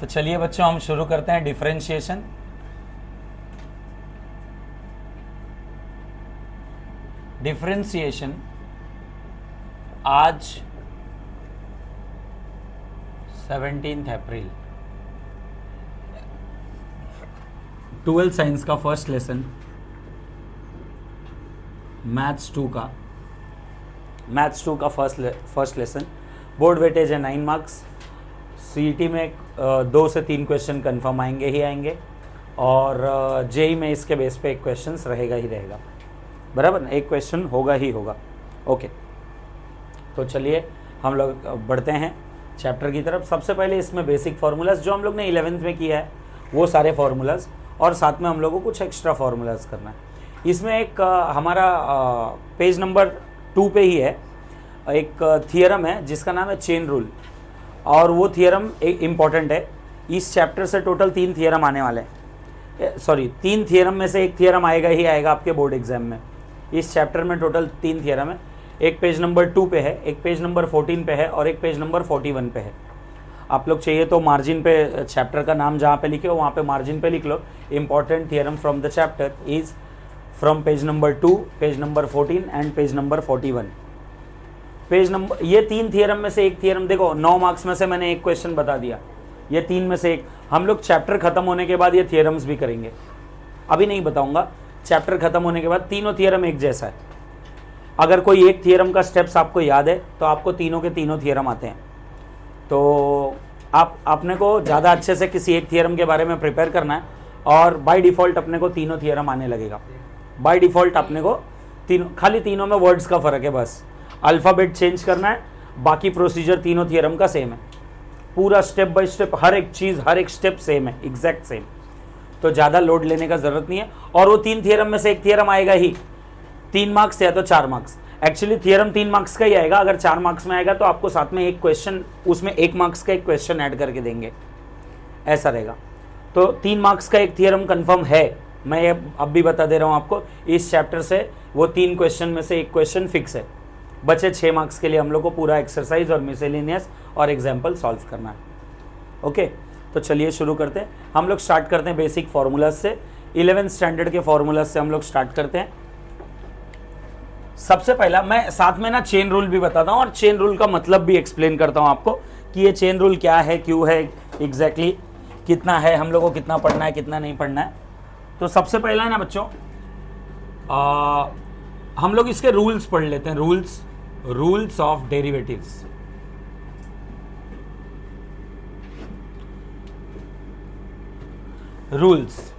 तो चलिए बच्चों हम शुरू करते हैं डिफरेंशिएशन। डिफरेंशिएशन आज 17 अप्रैल 12th साइंस का फर्स्ट लेसन मैथ्स 2 का फर्स्ट लेसन। बोर्ड वेटेज है 9 मार्क्स। सीईटी में 2 से 3 क्वेश्चन कंफर्म आएंगे ही आएंगे और जेई में इसके बेस पे एक क्वेश्चन रहेगा ही रहेगा, बराबर ना, एक क्वेश्चन होगा ही होगा। ओके, तो चलिए हम लोग बढ़ते हैं चैप्टर की तरफ। सबसे पहले इसमें बेसिक फार्मूलाज जो हम लोग ने 11th में किया है वो सारे फार्मूलाज, और साथ में हम लोगों को कुछ एक्स्ट्रा फार्मूलाज करना है। इसमें एक हमारा पेज नंबर 2 पे ही है एक थियरम है जिसका नाम है चेन रूल, और वो थियरम एक इम्पॉर्टेंट है। इस चैप्टर से टोटल 3 थियरम आने वाले हैं, सॉरी 3 थियरम में से एक थियरम आएगा ही आएगा आपके बोर्ड एग्जाम में। इस चैप्टर में टोटल 3 थियरम है, एक पेज नंबर 2 पे है, एक पेज नंबर 14 पे है और एक पेज नंबर 41 पे है। आप लोग चाहिए तो मार्जिन पे चैप्टर का नाम जहाँ पे लिखे हो वहाँ पे मार्जिन पे लिख लो, important theorem from the chapter is from page number 2, page number 14 and page number 41। Page number ये 3 थियरम में से एक थियरम, देखो 9 मार्क्स में से मैंने एक क्वेश्चन बता दिया, ये 3 में से एक। हम लोग चैप्टर खत्म होने के बाद ये थियरम्स भी करेंगे, अभी नहीं बताऊंगा। चैप्टर खत्म होने के बाद तीनों थियरम एक जैसा है। अगर कोई एक थियरम का स्टेप्स आपको याद है तो आपको तीनों के तीनों थियरम आते हैं। तो आपने को ज़्यादा अच्छे से किसी एक थियरम के बारे में प्रिपेयर करना है, और बाय डिफ़ॉल्ट अपने को तीनों थियरम आने लगेगा। बाय डिफ़ॉल्ट अपने को खाली तीनों में वर्ड्स का फ़र्क है, बस अल्फ़ाबेट चेंज करना है, बाकी प्रोसीजर तीनों थियरम का सेम है। पूरा स्टेप बाय स्टेप हर एक चीज़, हर एक स्टेप सेम है, एग्जैक्ट सेम। तो ज़्यादा लोड लेने का ज़रूरत नहीं है। और वो 3 थियरम में से एक थियरम आएगा ही, 3 मार्क्स या तो 4 मार्क्स। एक्चुअली थियरम 3 मार्क्स का ही आएगा। अगर 4 मार्क्स में आएगा तो आपको साथ में एक क्वेश्चन, उसमें 1 मार्क्स का एक क्वेश्चन ऐड करके देंगे, ऐसा रहेगा। तो 3 मार्क्स का एक थियरम कन्फर्म है, मैं ये अब भी बता दे रहा हूँ आपको। इस चैप्टर से वो 3 क्वेश्चन में से एक क्वेश्चन फिक्स है। बचे 6 मार्क्स के लिए हम लोग को पूरा एक्सरसाइज और मिसलेनियस और एग्जाम्पल सॉल्व करना है। ओके, तो चलिए शुरू करते हैं। हम लोग स्टार्ट करते हैं बेसिक फार्मूलाज से। 11th स्टैंडर्ड के फार्मूलाज से हम लोग स्टार्ट करते हैं। सबसे पहला मैं साथ में ना चेन रूल भी बताता हूँ और चेन रूल का मतलब भी एक्सप्लेन करता हूँ आपको कि ये चेन रूल क्या है, क्यों है, एग्जैक्टली कितना है, हम लोग को कितना पढ़ना है, कितना नहीं पढ़ना है। तो सबसे पहला है ना बच्चों, हम लोग इसके रूल्स पढ़ लेते हैं। Rules of derivatives. रूल्स,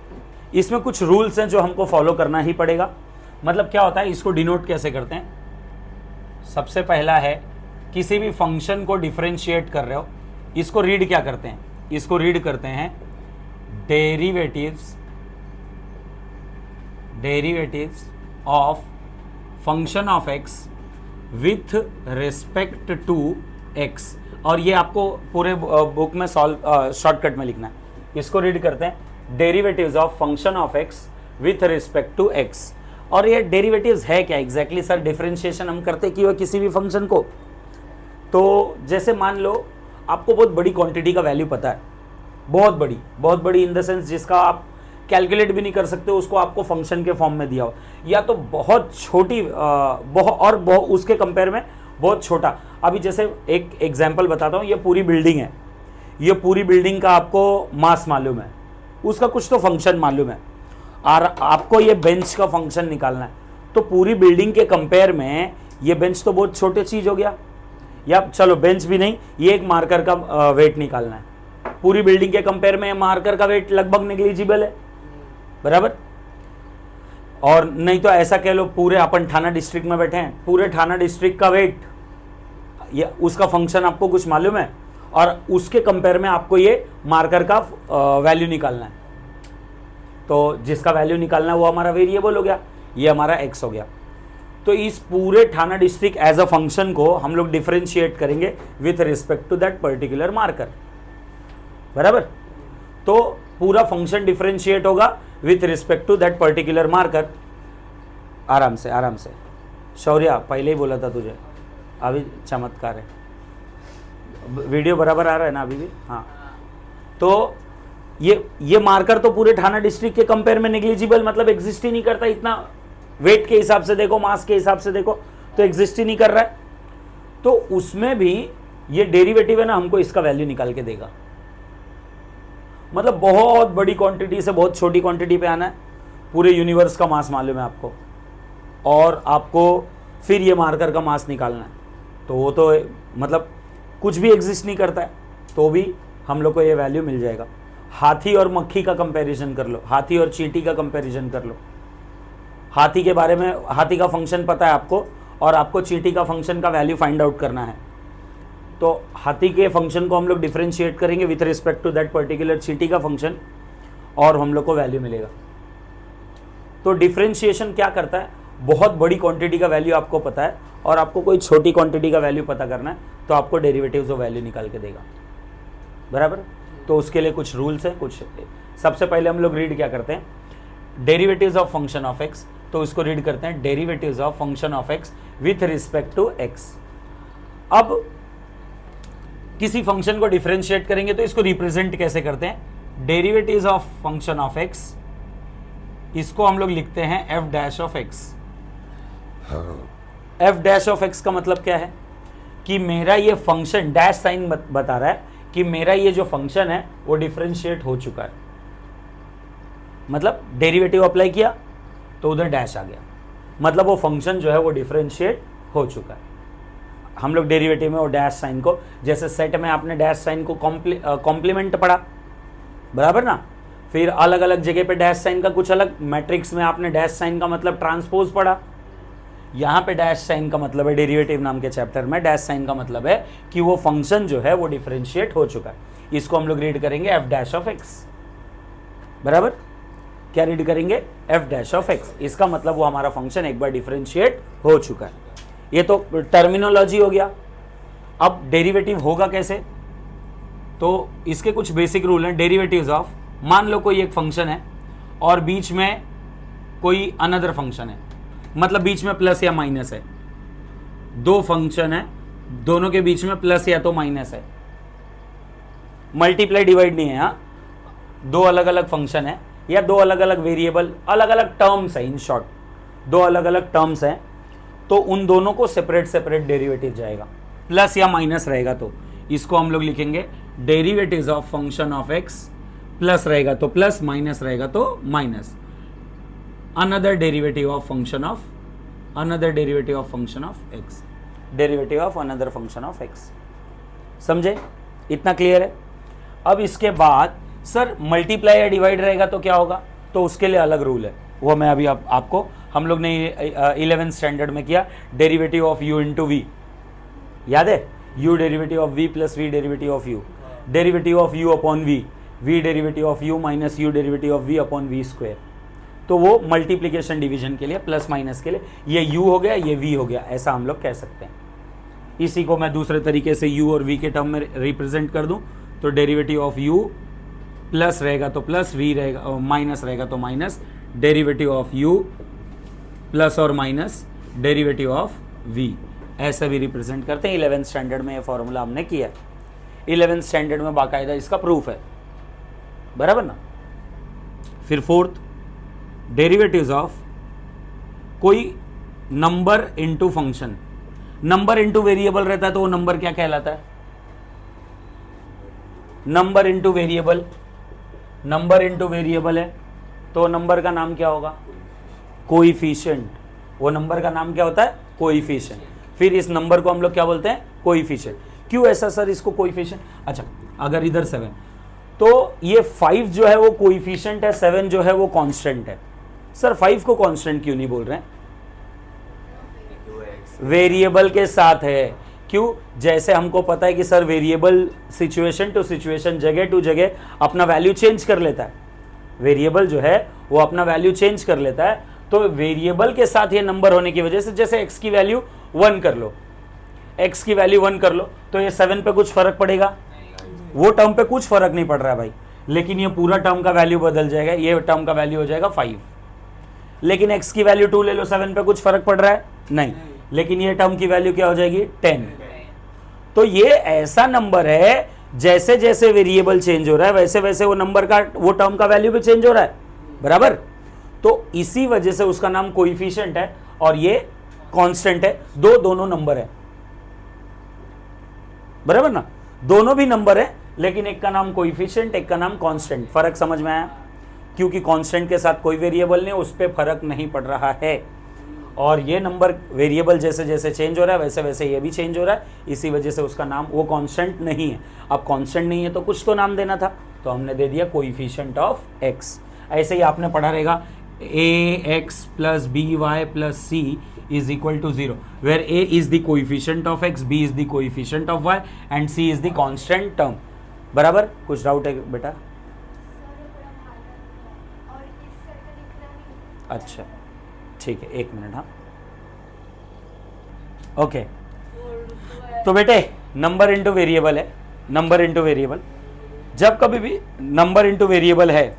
इसमें कुछ रूल्स हैं जो हमको फॉलो करना ही पड़ेगा। मतलब क्या होता है, इसको डिनोट कैसे करते हैं। सबसे पहला है, किसी भी फंक्शन को डिफरेंशिएट कर रहे हो, इसको रीड क्या करते हैं, इसको रीड करते हैं derivatives of function of x with respect to x. और ये आपको पूरे बुक में शॉर्टकट में लिखना है। इसको रीड करते हैं derivatives of function of x with respect to x. और ये डेरिवेटिव्स है क्या एग्जैक्टली सर, डिफरेंशिएशन हम करते क्यों है किसी भी फंक्शन को। तो जैसे मान लो आपको बहुत बड़ी क्वांटिटी का वैल्यू पता है, बहुत बड़ी इन द सेंस जिसका आप कैलकुलेट भी नहीं कर सकते, उसको आपको फंक्शन के फॉर्म में दिया हो, या तो बहुत छोटी उसके कंपेयर में बहुत छोटा। अभी जैसे एक एग्जांपल बताता हूँ, ये पूरी बिल्डिंग है, ये पूरी बिल्डिंग का आपको मास मालूम है, उसका कुछ तो फंक्शन मालूम है, और आपको ये बेंच का फंक्शन निकालना है। तो पूरी बिल्डिंग के कंपेयर में ये बेंच तो बहुत छोटी चीज़ हो गया, या चलो बेंच भी नहीं, ये एक मार्कर का वेट निकालना है। पूरी बिल्डिंग के कंपेयर में मार्कर का वेट लगभग नेग्लिजिबल है, बराबर। और नहीं तो ऐसा कह लो, पूरे अपन थाना डिस्ट्रिक्ट में बैठे हैं, पूरे थाना डिस्ट्रिक्ट का वेट, ये उसका फंक्शन आपको कुछ मालूम है, और उसके कंपेयर में आपको ये मार्कर का वैल्यू निकालना है। तो जिसका वैल्यू निकालना है वो हमारा वेरिएबल हो गया, ये हमारा एक्स हो गया। तो इस पूरे थाना डिस्ट्रिक्ट एज अ फंक्शन को हम लोग डिफरेंशिएट करेंगे with respect to that particular marker, बराबर। तो पूरा फंक्शन डिफरेंशिएट होगा with respect to that particular marker. आराम से शौर्या, पहले ही बोला था तुझे, अभी चमत्कार है। वीडियो बराबर आ रहा है ना अभी भी? हाँ। तो ये मार्कर तो पूरे ठाणा डिस्ट्रिक्ट के कंपेयर में नेग्लिजिबल, मतलब एग्जिस्ट ही नहीं करता, इतना वेट के हिसाब से देखो, मास के हिसाब से देखो तो एग्जिस्ट ही नहीं कर रहा है। तो उसमें भी ये डेरिवेटिव है ना, हमको इसका वैल्यू निकाल के देगा। मतलब बहुत बड़ी क्वांटिटी से बहुत छोटी क्वांटिटी पे आना है, पूरे यूनिवर्स का मास मालूम है आपको, और आपको फिर ये मार्कर का मास निकालना है। तो वो तो मतलब कुछ भी एग्जिस्ट नहीं करता है, तो भी हम लोग को ये वैल्यू मिल जाएगा। हाथी और मक्खी का कंपैरिजन कर लो, हाथी और चींटी का कंपैरिजन कर लो। हाथी के बारे में, हाथी का फंक्शन पता है आपको, और आपको चींटी का फंक्शन का वैल्यू फाइंड आउट करना है। तो हाथी के फंक्शन को हम लोग डिफरेंशिएट करेंगे with respect to that particular चींटी का फंक्शन, और हम लोग को वैल्यू मिलेगा। तो डिफरेंशिएशन क्या करता है, बहुत बड़ी क्वांटिटी का वैल्यू आपको पता है और आपको कोई छोटी क्वांटिटी का वैल्यू पता करना है, तो आपको डेरिवेटिव्स ऑफ वैल्यू निकाल के देगा, बराबर। तो उसके लिए कुछ रूल्स हैं, कुछ। सबसे पहले हम लोग रीड क्या करते हैं, derivatives of function of x, तो इसको रीड करते हैं derivatives of function of x with respect to x. अब किसी फंक्शन को डिफरेंशिएट करेंगे तो इसको रिप्रेजेंट कैसे करते हैं, derivatives of function of x, इसको हम लोग लिखते हैं F dash of x. F dash of x का मतलब क्या है कि मेरा ये फंक्शन, डैश साइन बता रहा है कि मेरा ये जो फंक्शन है वो डिफरेंशिएट हो चुका है। मतलब डेरिवेटिव अप्लाई किया तो उधर डैश आ गया, मतलब वो फंक्शन जो है वो डिफरेंशिएट हो चुका है। हम लोग डेरिवेटिव में वो डैश साइन को, जैसे सेट में आपने डैश साइन को कॉम्प्लीमेंट पढ़ा, बराबर ना, फिर अलग अलग जगह पे डैश साइन का कुछ अलग, मैट्रिक्स में आपने डैश साइन का मतलब ट्रांसपोज पढ़ा। यहाँ पे डैश साइन का मतलब है, डेरिवेटिव नाम के चैप्टर में डैश साइन का मतलब है कि वो फंक्शन जो है वो डिफरेंशिएट हो चुका है। इसको हम लोग रीड करेंगे एफ डैश ऑफ एक्स, बराबर। क्या रीड करेंगे, एफ डैश ऑफ एक्स। इसका मतलब वो हमारा फंक्शन एक बार डिफरेंशिएट हो चुका है। ये तो टर्मिनोलॉजी हो गया। अब डेरिवेटिव होगा कैसे, तो इसके कुछ बेसिक रूल हैं। डेरिवेटिव्स ऑफ, मान लो कोई एक फंक्शन है और बीच में कोई अनदर फंक्शन है, मतलब बीच में प्लस या माइनस है, दो फंक्शन है, दोनों के बीच में प्लस या तो माइनस है, मल्टीप्लाई डिवाइड नहीं है, हाँ, दो अलग अलग फंक्शन है या दो अलग अलग वेरिएबल, अलग अलग टर्म्स है, इन शॉर्ट दो अलग अलग टर्म्स हैं, तो उन दोनों को सेपरेट सेपरेट डेरिवेटिव जाएगा, प्लस या माइनस रहेगा तो इसको हम लोग लिखेंगे derivatives of function of x, plus रहेगा तो प्लस, माइनस रहेगा तो minus, another derivative of function of, another derivative of function of x, derivative of another function of x. समझे, इतना क्लियर है। अब इसके बाद सर मल्टीप्लाई या डिवाइड रहेगा तो क्या होगा, तो उसके लिए अलग रूल है, वो मैं अभी आपको, हम लोग ने 11th स्टैंडर्ड में किया, derivative of u into v, याद है, u derivative of v plus v derivative of u, derivative of u upon v, v derivative of u minus u derivative of v upon v square. तो वो multiplication division के लिए, plus minus के लिए, ये u हो गया, ये v हो गया, ऐसा हम लोग कह सकते हैं। इसी को मैं दूसरे तरीके से u और v के टर्म में रिप्रेजेंट कर दूं, तो डेरिवेटिव ऑफ u प्लस रहेगा तो प्लस, v रहेगा, माइनस रहेगा तो minus, derivative of u plus और माइनस डेरिवेटिव ऑफ v, ऐसा भी रिप्रेजेंट करते हैं। 11th स्टैंडर्ड में ये फॉर्मूला हमने किया है, 11th स्टैंडर्ड में बाकायदा इसका प्रूफ है, बराबर ना। फिर 4th, डेरिवेटिव्स ऑफ कोई number into function, number into variable रहता है तो वो नंबर क्या कहलाता है, number into variable, number into variable है तो नंबर का नाम क्या होगा, कोएफिशिएंट। वो नंबर का नाम क्या होता है, कोएफिशिएंट। फिर इस नंबर को हम लोग क्या बोलते हैं, कोएफिशिएंट। क्यों ऐसा सर इसको कोएफिशिएंट, अच्छा अगर इधर 7 तो ये 5 जो है वो कोएफिशिएंट है, 7 जो है वो कांस्टेंट है। सर 5 को कांस्टेंट क्यों नहीं बोल रहे हैं, वेरिएबल के साथ है। क्यों, जैसे हमको पता है कि sir variable situation to situation, जगह टू जगह अपना वैल्यू चेंज कर लेता है, वेरिएबल जो है वो अपना वैल्यू चेंज कर लेता है, तो वेरिएबल के साथ ये नंबर होने की वजह से, जैसे x की वैल्यू 1 कर लो, x की वैल्यू 1 कर लो, तो ये 7 पे कुछ फर्क पड़ेगा, वो टर्म पे कुछ फर्क नहीं पड़ रहा है भाई, लेकिन ये पूरा टर्म का वैल्यू बदल जाएगा, ये टर्म का वैल्यू हो जाएगा 5। लेकिन x की वैल्यू 2 ले लो, 7 पे कुछ फर्क पड़ रहा है नहीं, लेकिन ये टर्म की वैल्यू क्या हो जाएगी 10। तो ये ऐसा नंबर है जैसे जैसे वेरिएबल चेंज हो रहा है वैसे वैसे वो नंबर का, वो टर्म का वैल्यू भी चेंज हो रहा है, बराबर। तो इसी वजह से उसका नाम कोएफिशिएंट है और ये कांस्टेंट है, दोनों नंबर है, बराबर ना, दोनों भी नंबर है, लेकिन एक का नाम कोएफिशिएंट, एक का नाम कांस्टेंट। फर्क समझ में आया? क्योंकि कांस्टेंट के साथ कोई वेरिएबल नहीं, उस पर फर्क नहीं पड़ रहा है, और ये नंबर वेरिएबल जैसे जैसे चेंज हो रहा है वैसे वैसे ये भी चेंज हो रहा है, इसी वजह से उसका नाम, वो कांस्टेंट नहीं है। अब कांस्टेंट नहीं है तो कुछ तो नाम देना था, तो हमने दे दिया कोएफिशिएंट ऑफ एक्स। ऐसे ही आपने पढ़ा रहेगा ax plus by plus c is equal to 0, where a is the coefficient of x, b is the coefficient of y and c is the constant term, बराबर। कुछ डाउट है बेटा? अच्छा ठीक है, एक मिनट। हाँ ओके, तो बेटे नंबर इंटू वेरिएबल है, नंबर इंटू वेरिएबल, जब कभी भी नंबर इंटू वेरिएबल है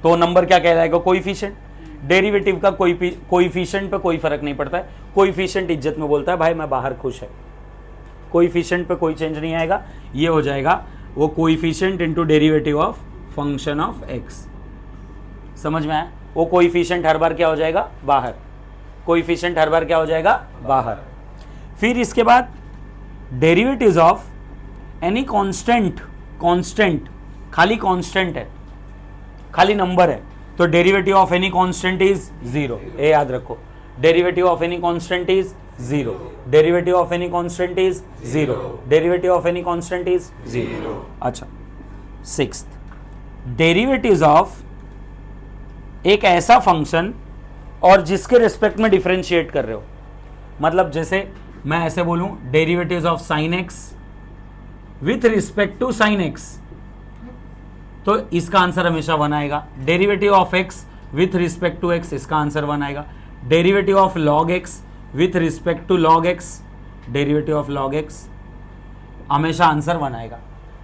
तो नंबर क्या कहलाएगा? कोएफिशिएंट। डेरिवेटिव का कोएफिशिएंट पे कोई फर्क नहीं पड़ता है, कोएफिशिएंट इज्जत में बोलता है भाई मैं बाहर खुश है, कोएफिशिएंट पे कोई चेंज नहीं आएगा, ये हो जाएगा वो coefficient into derivative of function of x. समझ में आया? वो कोएफिशिएंट हर बार क्या हो जाएगा? बाहर। कोएफिशिएंट हर बार क्या हो जाएगा? बाहर। फिर इसके बाद derivatives of any constant, constant खाली कांस्टेंट है, खाली नंबर है, तो derivative of any constant is 0। ये याद रखो, derivative of any constant is 0, derivative of any constant is 0, derivative of any constant is 0। अच्छा, सिक्स्थ, डेरिवेटिव्स ऑफ एक ऐसा फंक्शन और जिसके रिस्पेक्ट में डिफरेंशिएट कर रहे हो, मतलब जैसे मैं ऐसे बोलूं derivatives of sine x with respect to sine x, तो इसका आंसर हमेशा 1 आएगा। Derivative of x with respect to x, इसका आंसर 1 आएगा। Derivative of log x with respect to log x, derivative of log x, हमेशा answer 1 आएगा।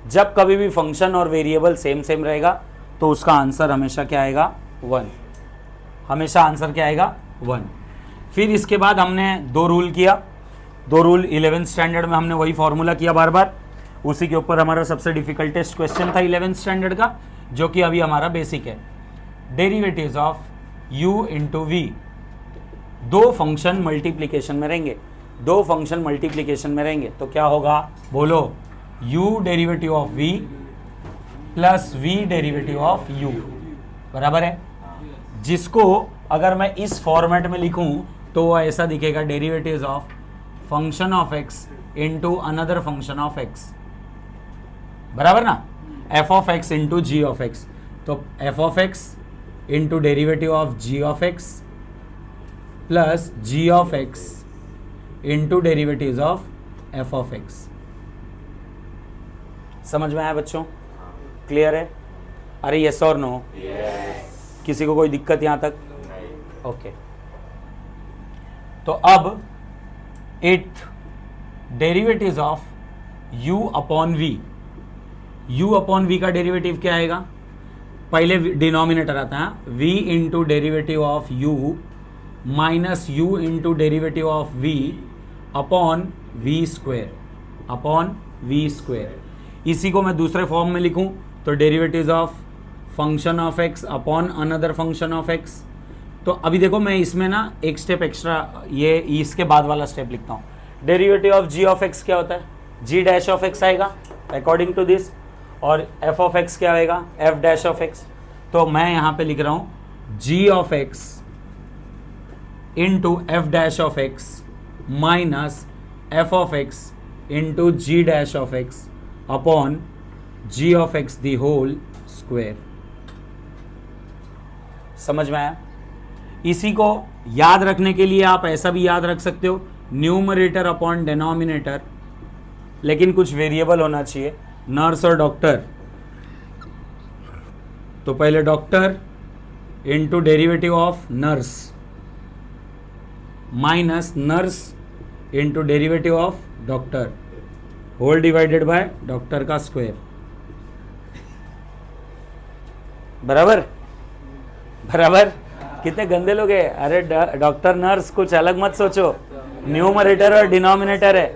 जब कभी भी फंक्शन और वेरिएबल सेम सेम रहेगा तो उसका आंसर हमेशा क्या आएगा? 1। हमेशा आंसर क्या आएगा? 1। फिर इसके बाद हमने 2 रूल किया, 2 रूल 11th स्टैंडर्ड में हमने वही फॉर्मूला किया बार बार, उसी के ऊपर हमारा सबसे डिफिकल्टेस्ट क्वेश्चन था 11th स्टैंडर्ड का, जो कि अभी हमारा बेसिक है। Derivatives of u into v, 2 function multiplication में रहेंगे, 2 फंक्शन मल्टीप्लीकेशन में रहेंगे तो क्या होगा? बोलो, u derivative of v plus v derivative of u, बराबर है। जिसको अगर मैं इस फॉर्मेट में लिखूं तो वो ऐसा दिखेगा, derivatives of function of x into another function of x, बराबर ना, f of x into g of x, तो f of x into derivative of g of x plus g of x into derivatives of f of x। समझ में आया बच्चों? Clear है? अरे yes और नो? किसी को कोई दिक्कत यहां तक? ओके, तो अब 8th, derivatives of u upon v, u upon v का डेरिवेटिव क्या आएगा? पहले डिनोमिनेटर आता है v into derivative of u minus u into derivative of v upon v square, upon v square. इसी को मैं दूसरे फॉर्म में लिखूं तो derivatives of function of x upon another function of x। तो अभी देखो मैं इसमें ना एक स्टेप एक्स्ट्रा, ये इसके बाद वाला स्टेप लिखता हूँ। Derivative of g of x क्या होता है? g डैश ऑफ x आएगा अकॉर्डिंग टू दिस, और f ऑफ x क्या आएगा? f dash of x। तो मैं यहाँ पे लिख रहा हूँ g of x into f dash of x minus f of x into g dash of x upon g of x the whole square. समझ में आया? इसी को याद रखने के लिए आप ऐसा भी याद रख सकते हो, न्यूमरेटर अपॉन डिनोमिनेटर, लेकिन कुछ वेरिएबल होना चाहिए, नर्स और डॉक्टर। तो पहले doctor into derivative of nurse minus nurse into derivative of doctor whole divided by doctor का स्क्वायर, बराबर? बराबर? कितने गंदे लोग हैं। अरे डॉक्टर नर्स कुछ अलग मत सोचो, न्यूमरेटर और डिनोमिनेटर है।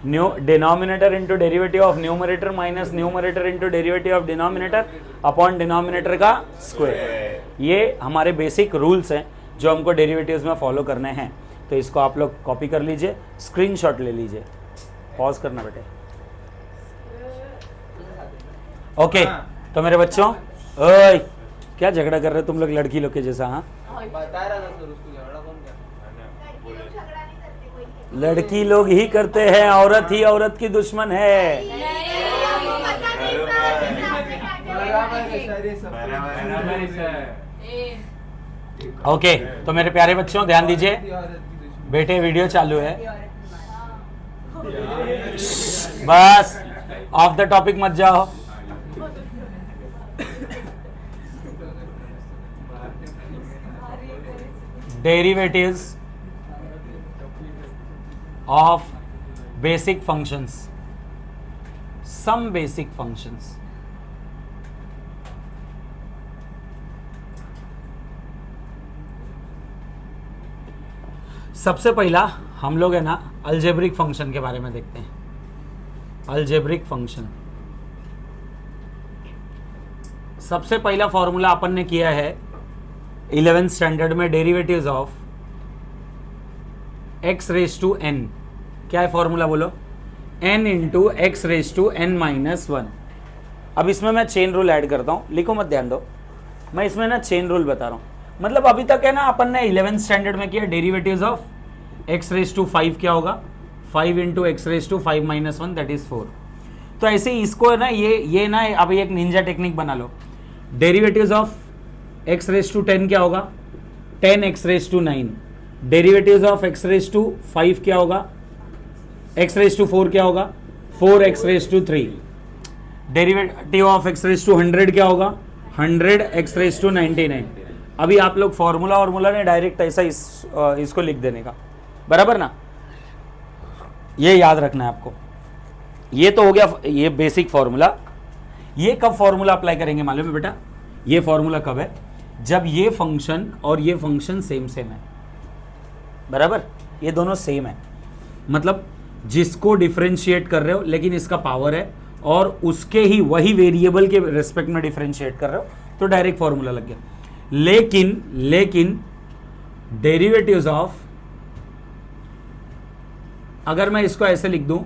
Denominator into derivative of numerator minus numerator into derivative of denominator upon denominator का स्क्वायर। ये हमारे बेसिक रूल्स हैं जो हमको डेरिवेटिव्स में फॉलो करने हैं। तो इसको आप लोग कॉपी कर लीजिए, स्क्रीनशॉट ले लीजिए, पॉज करना बेटे। ओके तो मेरे बच्चों, ओए क्या झगड़ा कर रहे हो तुम लोग लड़की लोग के जैसा? हाँ बता रहा था सर उसको, झगड़ा कौन किया? लड़की लोग ही करते हैं, औरत ही औरत की दुश्मन है। ओके तो मेरे प्यारे बच्चों ध्यान दीजिए, बेटे वीडियो चालू है, बस ऑफ द टॉपिक मत जाओ। Derivatives of basic functions, some basic functions। सबसे पहला हम लोग है ना अलजेब्रिक फंक्शन के बारे में देखते हैं। अलजेब्रिक फंक्शन, सबसे पहला फॉर्मूला अपन ने किया है 11th स्टैंडर्ड में, derivatives of x raise to n। क्या है फॉर्मूला बोलो? n into x raise to n minus 1। अब इसमें मैं चेन रूल ऐड करता हूँ, लिखो मत, ध्यान दो, मैं इसमें ना चेन रूल बता रहा हूँ। मतलब अभी तक है ना अपन ने 11th स्टैंडर्ड में किया derivatives of x raise to 5 क्या होगा? 5 into x raise to 5 minus 1 that is 4। तो ऐसे ही इसको है ना ये ना अभी एक निंजा टेक्निक बना लो। Derivatives of x raise to 10 क्या होगा? 10 X raise to 9। Derivatives of x raise to 5 क्या होगा? x रेज टू 4 क्या होगा? 4 x raise to 3। Derivative of x raise to 100 क्या होगा? 100 एक्स रेज टू 99। अभी आप लोग फॉर्मूला ने डायरेक्ट ऐसा इसको लिख देने का, बराबर ना? ये याद रखना है आपको। ये तो हो गया ये बेसिक फॉर्मूला। ये कब फॉर्मूला अप्लाई करेंगे मालूम है बेटा? ये फॉर्मूला कब है? जब ये फंक्शन और ये फंक्शन सेम है, बराबर? ये दोनों सेम है, मतलब जिसको डिफरेंशिएट कर रहे हो लेकिन इसका पावर है और उसके ही वही वेरिएबल के रेस्पेक्ट में डिफरेंशिएट कर रहे हो, तो डायरेक्ट फॉर्मूला लग गया। लेकिन डेरिवेटिव्स ऑफ, अगर मैं इसको ऐसे लिख दूं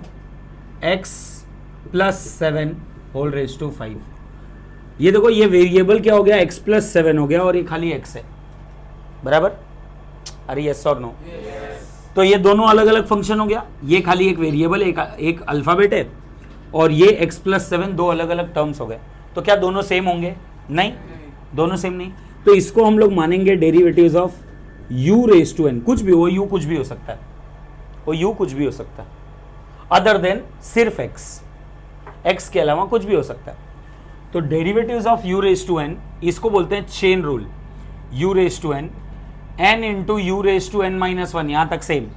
x plus 7 whole raise to 5, ये देखो ये वेरिएबल क्या हो गया? x प्लस 7 हो गया और ये खाली x है, बराबर? अरे यस और नो? तो ये दोनों अलग अलग फंक्शन हो गया। ये खाली एक वेरिएबल, एक अल्फाबेट है, और ये x प्लस 7 दो अलग अलग टर्म्स हो गए। तो क्या दोनों सेम होंगे? नहीं, दोनों सेम नहीं। तो इसको हम लोग मानेंगे derivatives of u raise to n। कुछ भी हो, u कुछ भी हो सकता है, वो u कुछ भी हो सकता है, अदर देन सिर्फ x के अलावा कुछ भी हो सकता है। तो derivatives of u raise to n, इसको बोलते हैं chain rule. u raise to n, n into u raise to n minus 1, यहां तक same,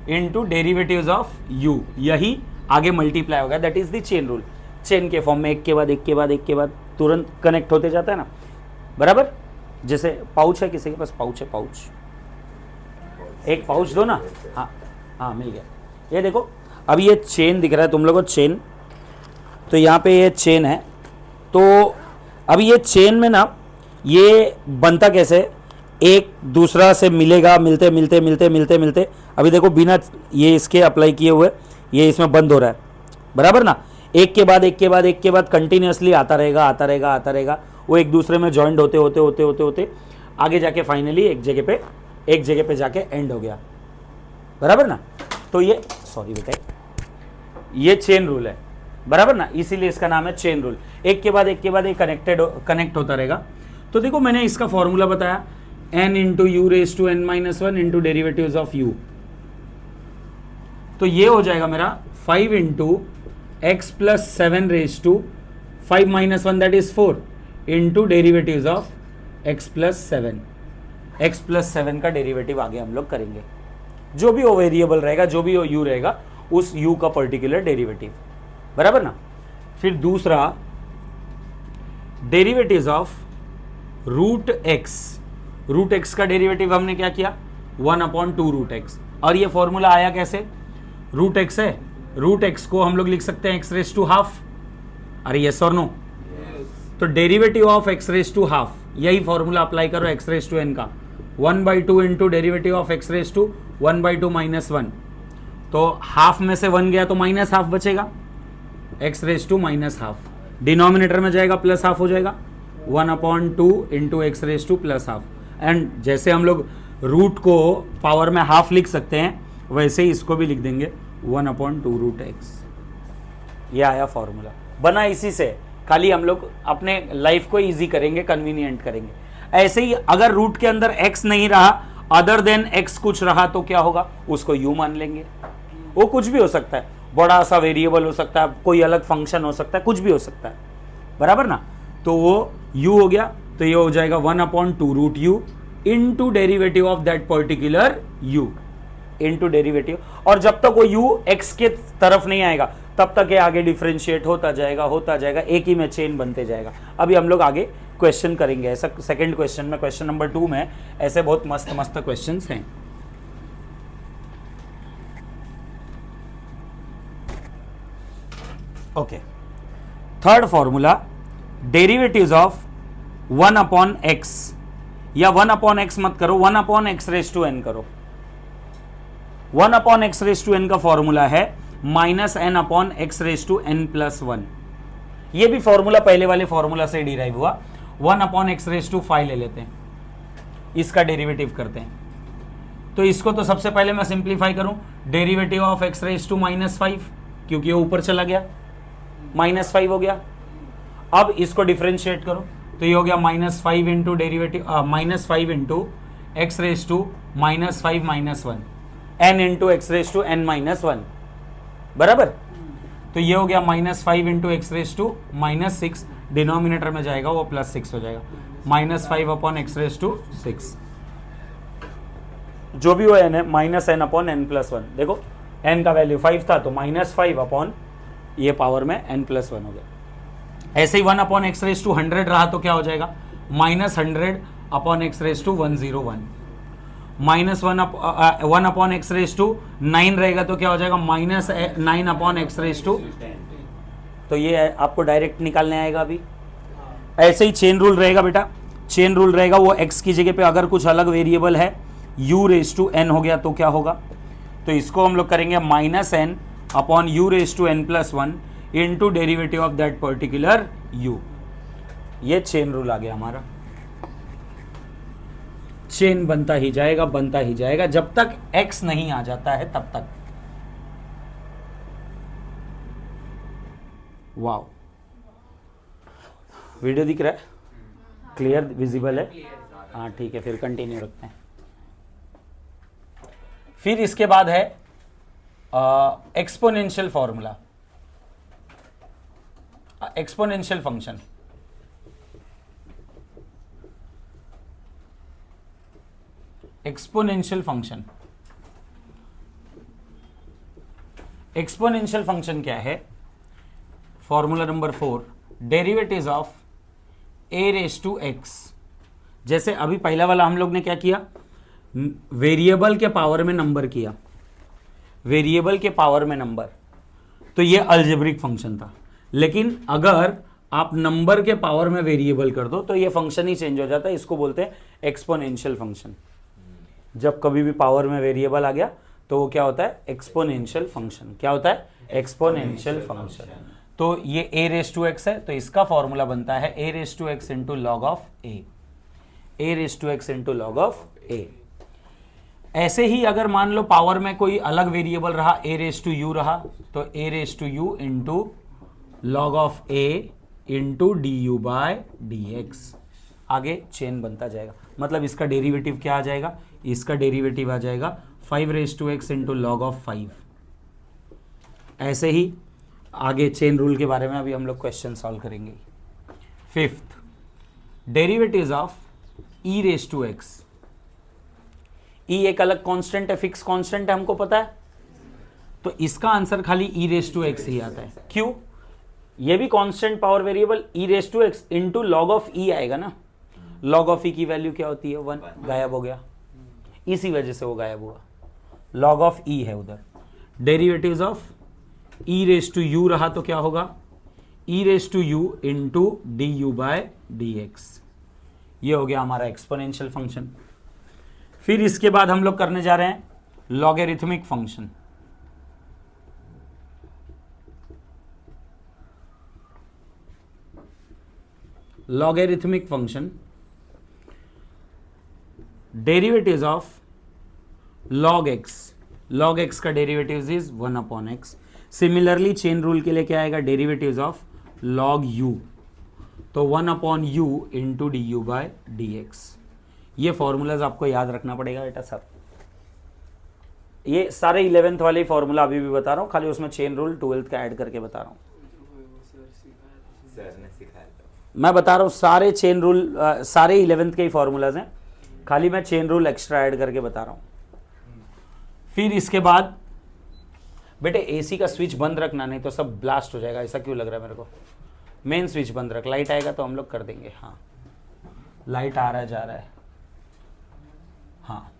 into derivatives of u, यही आगे मल्टीप्लाई होगा, that is the chain rule. Chain के form में एक के बाद एक के बाद एक के बाद तुरंत कनेक्ट होते जाता है ना, बराबर? जैसे पाउच है, किसी के पास पाउच है, पाउच, एक पाउच दो ना। हाँ हाँ मिल गया। ये देखो अब ये चेन दिख रहा है तुम लोगों को, चेन। तो यहाँ पे ये चेन है, तो अब ये चेन में ना ये बनता कैसे? एक दूसरा से मिलेगा, मिलते मिलते मिलते मिलते मिलते, अभी देखो बिना ये इसके अप्लाई किए हुए ये इसमें बंद हो रहा है, बराबर ना? एक के बाद एक के बाद एक के बाद कंटिन्यूसली आता रहेगा आता रहेगा आता रहेगा, वो एक दूसरे में जॉइंट होते होते होते होते होते आगे जाके फाइनली एक जगह पे जाके एंड हो गया, बराबर ना? तो ये सॉरी बेटा, ये चेन रूल है, बराबर ना? इसीलिए इसका नाम है चेन रूल। एक के बाद एक के बाद एक कनेक्ट होता रहेगा। तो देखो मैंने इसका फॉर्मूला बताया, n into u raise to n minus 1 into derivatives of u। तो ये हो जाएगा मेरा 5 into x plus 7 raise to 5 minus 1 that is 4 into derivatives of x plus 7। x plus 7 का डेरिवेटिव आगे हम लोग करेंगे, जो भी वो वेरिएबल रहेगा, जो भी वो u रहेगा, उस u का पर्टिकुलर डेरिवेटिव, बराबर ना? फिर दूसरा डेरिवेटिव्स ऑफ रूट x का डेरिवेटिव हमने क्या किया? 1/2 रूट x। और ये फॉर्मूला आया कैसे? रूट x है, रूट एक्स को हम लोग लिख सकते हैं एक्स रेस टू हाफ। अरे यस और नो? तो derivative of x raise to half, यही फॉर्मूला अप्लाई करो एक्स रेस टू एन का, 1/2 into derivative of x raise to 1/2 minus 1। तो हाफ में से 1 गया तो माइनस हाफ बचेगा, x raise to minus half. Denominator में जाएगा प्लस हाफ हो जाएगा, 1/2 into x raise two plus half. And जैसे हम लोग रूट को पावर में हाफ लिख सकते हैं, वैसे ही इसको भी लिख देंगे 1/2 रूट एक्स। ये आया फॉर्मूला, बना इसी से। खाली हम लोग अपने लाइफ को इजी करेंगे, कन्वीनियंट करेंगे। ऐसे ही अगर रूट के अंदर x नहीं रहा, अदर देन x कुछ रहा तो क्या होगा, उसको u मान लेंगे। वो कुछ भी हो सकता है, बड़ा सा वेरिएबल हो सकता है, कोई अलग फंक्शन हो सकता है, कुछ भी हो सकता है, बराबर ना। तो वो u हो गया, तो ये हो जाएगा 1/2 root u into derivative of that particular u into derivative. और जब तक वो u x के तरफ नहीं आएगा तब तक ये आगे डिफरेंशिएट होता जाएगा, एक ही में चेन बनते जाएगा। अभी हम लोग आगे क्वेश्चन करेंगे। ऐसा सेकंड क्वेश्चन में, क्वेश्चन नंबर 2 में ऐसे बहुत मस्त मस्त क्वेश्चंस हैं। Okay, third formula, derivatives of 1/x, या 1/x मत करो, 1/x रेस टू n करो। 1/x रेस टू n का फॉर्मूला है -n/x race to n plus 1। ये भी फॉर्मूला पहले वाले फॉर्मूला से डिराइव हुआ। 1/x रेस टू 5 ले लेते हैं, इसका डेरिवेटिव करते हैं। तो इसको तो सबसे पहले मैं सिंप्लीफाई करूं, derivative of x raise to -5, क्योंकि ये ऊपर चला गया, -5 हो गया। अब इसको डिफरेंशिएट करो, तो ये हो गया -5 into derivative -5 into x raise to -5 minus 1 n into x raise to n minus 1, बराबर। तो ये हो गया -5 into x raise to -6, denominator में जाएगा वो +6 हो जाएगा, -5/x रेस टू 6, जो भी वो n है -n/n+1। देखो n का वैल्यू 5 था, तो -5 ये पावर में n+1 हो गया। ऐसे ही 1/x रेस टू 100 रहा तो क्या हो जाएगा, -100/x raise to 101, -1/x raise to 9 रहेगा तो क्या हो जाएगा, -9/x रेस टू। तो ये आपको डायरेक्ट निकालने आएगा अभी। ऐसे ही चेन रूल रहेगा बेटा, चेन रूल रहेगा, वो x की जगह पे अगर कुछ अलग वेरिएबल है, u रेस टू n हो गया तो क्या होगा, तो इसको हम लोग करेंगे -n/u raise to n+1 into derivative of that particular u। ये चेन रूल आ गया हमारा। चेन बनता ही जाएगा जब तक x नहीं आ जाता है तब तक। वाओ, वीडियो दिख रहा है, क्लियर विजिबल है? हाँ ठीक है, फिर कंटिन्यू रखते हैं। फिर इसके बाद है exponential formula, exponential function. Exponential function, exponential function क्या है? Formula number 4, derivatives of a raise to x। जैसे अभी पहला वाला हम लोग ने क्या किया, वेरिएबल के पावर में नंबर किया, वेरिएबल के पावर में नंबर, तो ये अलजेब्रिक फंक्शन था। लेकिन अगर आप नंबर के पावर में वेरिएबल कर दो तो ये फंक्शन ही चेंज हो जाता है, इसको बोलते हैं एक्सपोनेंशियल फंक्शन। जब कभी भी पावर में वेरिएबल आ गया तो वो क्या होता है, एक्सपोनेंशियल फंक्शन। क्या होता है, एक्सपोनेंशियल फंक्शन। तो ये a रेस टू x है, तो इसका फॉर्मूला बनता है a raise to x into log of a, a raise to x into log of a। ऐसे ही अगर मान लो पावर में कोई अलग वेरिएबल रहा, a रेस टू u रहा, तो a raise to u into log of a into du by dx। आगे चेन बनता जाएगा, मतलब इसका डेरिवेटिव क्या आ जाएगा, इसका डेरिवेटिव आ जाएगा 5 raise to x into log of 5। ऐसे ही आगे चेन रूल के बारे में अभी हम लोग क्वेश्चन सॉल्व करेंगे। Fifth, derivatives of e raise to x। e एक अलग कांस्टेंट है, फिक्स कांस्टेंट है, हमको पता है, तो इसका आंसर खाली e रेस टू x ही आता है। क्यों? ये भी constant power variable e raise to x into log of e आएगा ना। लॉग ऑफ e की वैल्यू क्या होती है, 1, गायब हो गया, इसी वजह से वो गायब हुआ। लॉग ऑफ e है उधर। Derivatives of E raise to U रहा तो क्या होगा, E raise to U into D you by D x. ये हो गया हमारा एक्सपोनेंशियल फंक्शन। फिर इसके बाद हम लोग करने जा रहे हैं logarithmic function. Logarithmic function, derivatives of log x, log x का derivatives is 1/x। Similarly chain rule के लिए क्या आएगा, डेरिवेटिव्स ऑफ log u, तो 1/u into D you by D x. ये फॉर्मूलाज आपको याद रखना पड़ेगा बेटा सब। ये सारे 11th वाले फॉर्मूला अभी भी बता रहा हूँ, खाली उसमें चेन रूल 12th का ऐड करके बता रहा हूँ। मैं बता रहा हूँ सारे चेन रूल सारे 11th के ही फॉर्मूलाज हैं, खाली मैं चेन रूल एक्स्ट्रा ऐड करके बता रहा हूँ। फिर इसके बाद बेटे एसी का स्विच बंद रखना, नहीं तो सब ब्लास्ट हो जाएगा। ऐसा क्यों लग रहा है मेरे को? मेन स्विच बंद रख, लाइट आएगा तो हम लोग कर देंगे। हाँ लाइट आ रहा है जा रहा है। हाँ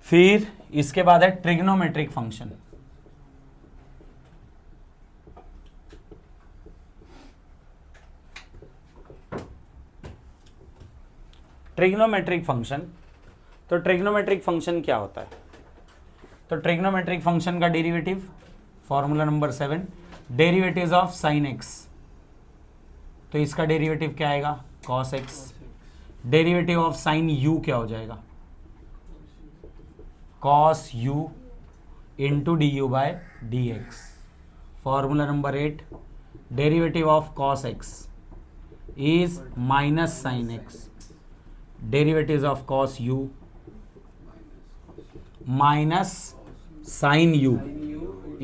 फिर इसके बाद है ट्रिग्नोमेट्रिक फंक्शन। ट्रिग्नोमेट्रिक फंक्शन, तो ट्रिग्नोमेट्रिक फंक्शन क्या होता है? तो ट्रिग्नोमेट्रिक फंक्शन का derivative formula number 7, derivatives of sine x, तो इसका डेरिवेटिव क्या आएगा, cos x. Derivative of sine u क्या हो जाएगा, cos u into D you by D x. Formula number 8, derivative of cos x is minus sine x. Derivatives of cos u minus sin u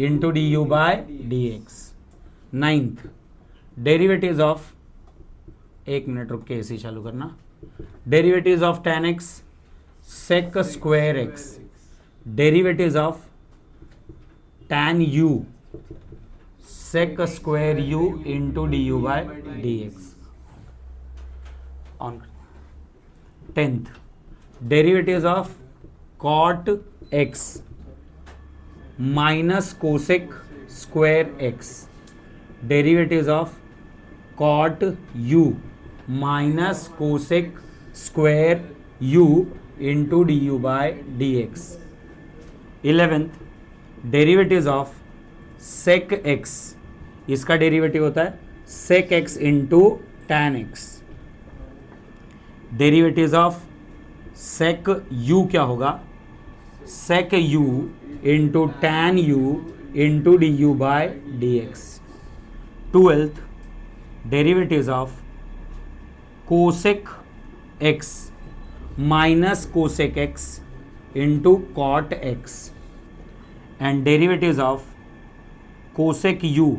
into du by dx। 9th, derivatives of, एक minute रुक के ऐसे ही चालू करना, derivatives of tan x sec square x, derivatives of tan u sec square u into du by dx। on 10th, derivatives of cot x minus cosec square x, derivatives of cot u minus cosec square u into du by dx। 11th, derivatives of sec x, इसका डेरिवेटिव होता है sec x into tan x। Derivatives of sec U क्या होगा, sec U into tan U into D you by D X. 12th, derivatives of cosec X minus cosec X into cot X, and derivatives of cosec U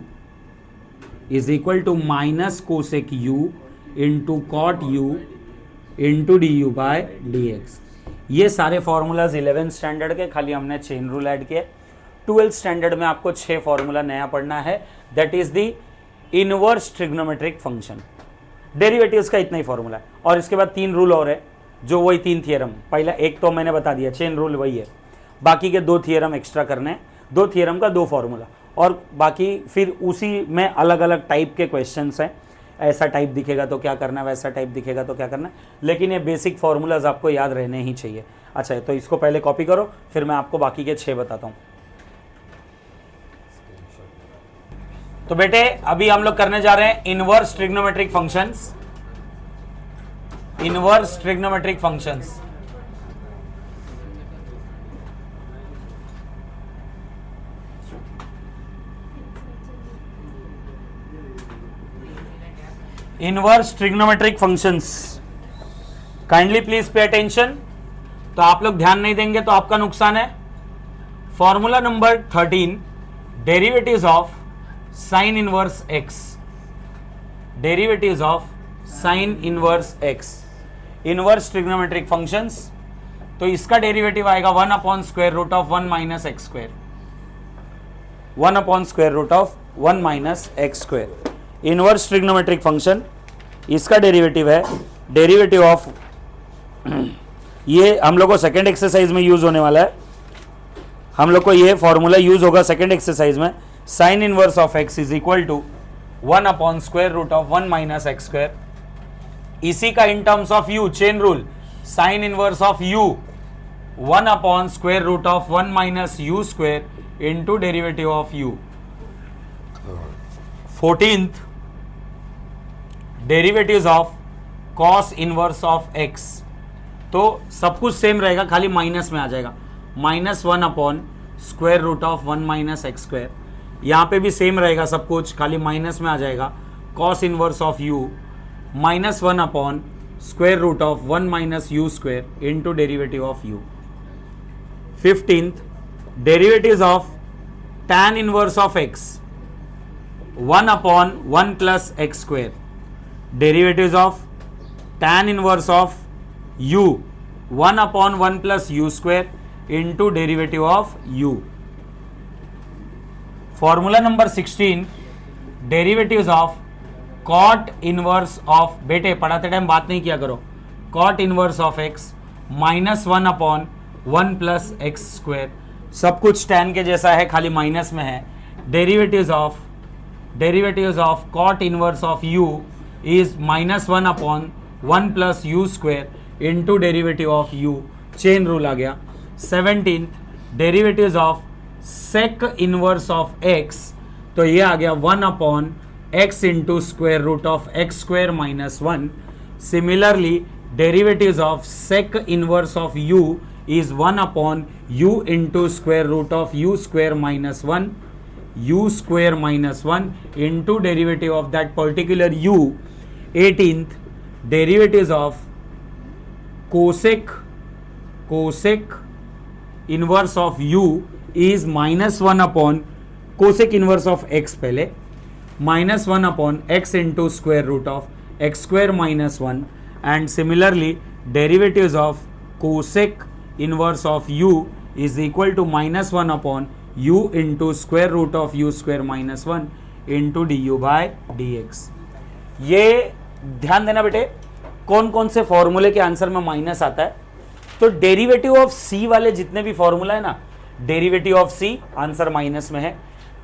is equal to minus cosec U into cot U into D you by D x. ये सारे formulas 11th standard के, खाली हमने chain rule add किए। 12th standard में आपको 6 formula नया पढ़ना है, that is the inverse trigonometric function. Derivatives का इतना ही फॉर्मूला है, और इसके बाद 3 रूल और है, जो वही 3 थियरम। पहला एक तो मैंने बता दिया, चेन रूल वही है, बाकी के 2 थियरम एक्स्ट्रा करने हैं, 2 थियरम का 2 फॉर्मूला, और बाकी फिर उसी में अलग अलग टाइप के क्वेश्चंस हैं। ऐसा टाइप दिखेगा तो क्या करना है, वैसा टाइप दिखेगा तो क्या करना है, लेकिन ये बेसिक फॉर्मूलाज आपको याद रहने ही चाहिए। अच्छा तो इसको पहले कॉपी करो, फिर मैं आपको बाकी के 6 बताता हूँ। तो बेटे अभी हम लोग करने जा रहे हैं inverse trigonometric functions. Inverse trigonometric functions, inverse trigonometric functions, kindly please pay attention. तो आप लोग ध्यान नहीं देंगे तो आपका नुकसान है। Formula number 13, derivatives of sine inverse x, derivatives of sine inverse x, inverse trigonometric functions. तो इसका डेरिवेटिव आएगा 1/√1 minus x square, 1/√1 minus x square. Inverse trigonometric function, इसका डेरिवेटिव है डेरिवेटिव ऑफ, ये हम लोग को सेकेंड एक्सरसाइज में यूज होने वाला है, हम लोग को ये फॉर्मूला यूज होगा सेकेंड एक्सरसाइज में, sine inverse of x is equal to 1/√1 minus x square. इसी का in terms of u chain rule, sine inverse of u 1/√1 minus u square into derivative of u. 14th derivatives of cos inverse of x, तो सब कुछ same रहेगा, खाली minus में आ जाएगा, -1/√1 माइनस एक्स स्क्वायर। यहाँ पे भी सेम रहेगा सब कुछ, खाली माइनस में आ जाएगा, cos inverse of u -1/√1 minus u square into derivative of u. 15th derivatives of tan inverse of x 1/1 plus x square. Derivatives of tan inverse of u 1/1 plus you square into derivative of u। Formula number 16 derivatives of cot inverse of, बेटे पढ़ाते time बात नहीं किया करो, cot inverse of x -1/1 plus x square. सब कुछ tan के जैसा है, खाली माइनस में है। Derivatives of cot inverse of u is -1/1 plus you square into derivative of u, chain rule आ गया। 17th derivatives of sec inverse of x, तो ये आ गया 1/x into square root of x square minus 1। Similarly derivatives of sec inverse of u is 1/u into square root of you square minus 1, u square minus 1 into derivative of that particular u। 18th derivatives of cosec inverse of u is -1/, cosec inverse of x पहले, -1/x into square root of x square minus 1। And similarly derivatives of cosec inverse of u is equal to -1/u into square root of you square minus 1 into du/dx। ये ध्यान देना बेटे, कौन कौन से फॉर्मूले के आंसर में माइनस आता है। तो डेरिवेटिव ऑफ c वाले जितने भी फॉर्मूला है ना, derivative of c answer minus में है,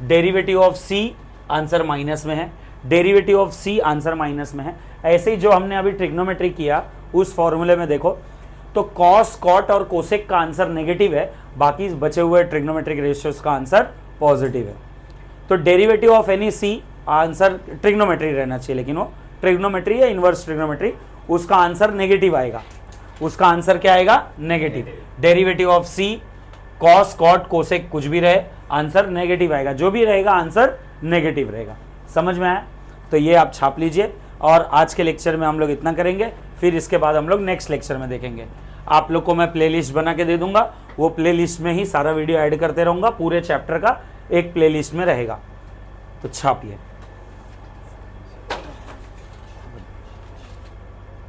derivative of c answer minus में है, derivative of c answer minus में है। ऐसे ही जो हमने अभी ट्रिग्नोमेट्री किया उस फॉर्मूले में देखो, तो कॉस, कॉट और कोसेक का आंसर नेगेटिव है, बाकी बचे हुए ट्रिग्नोमेट्रिक रेशियोज का आंसर पॉजिटिव है। तो derivative of any c answer trigonometry रहना चाहिए, लेकिन वो ट्रिग्नोमेट्री या इनवर्स ट्रिग्नोमेट्री, उसका आंसर नेगेटिव आएगा। उसका आंसर क्या आएगा? Negative. Derivative of c cos, cot, cosec कुछ भी रहे, आंसर नेगेटिव आएगा। जो भी रहेगा आंसर नेगेटिव रहेगा। समझ में आया? तो ये आप छाप लीजिए। और आज के लेक्चर में हम लोग इतना करेंगे, फिर इसके बाद हम लोग नेक्स्ट लेक्चर में देखेंगे। आप लोग को मैं प्लेलिस्ट बना के दे दूंगा, वो प्लेलिस्ट में ही सारा वीडियो ऐड करते रहूंगा, पूरे चैप्टर का एक प्लेलिस्ट में रहेगा। तो छापिए।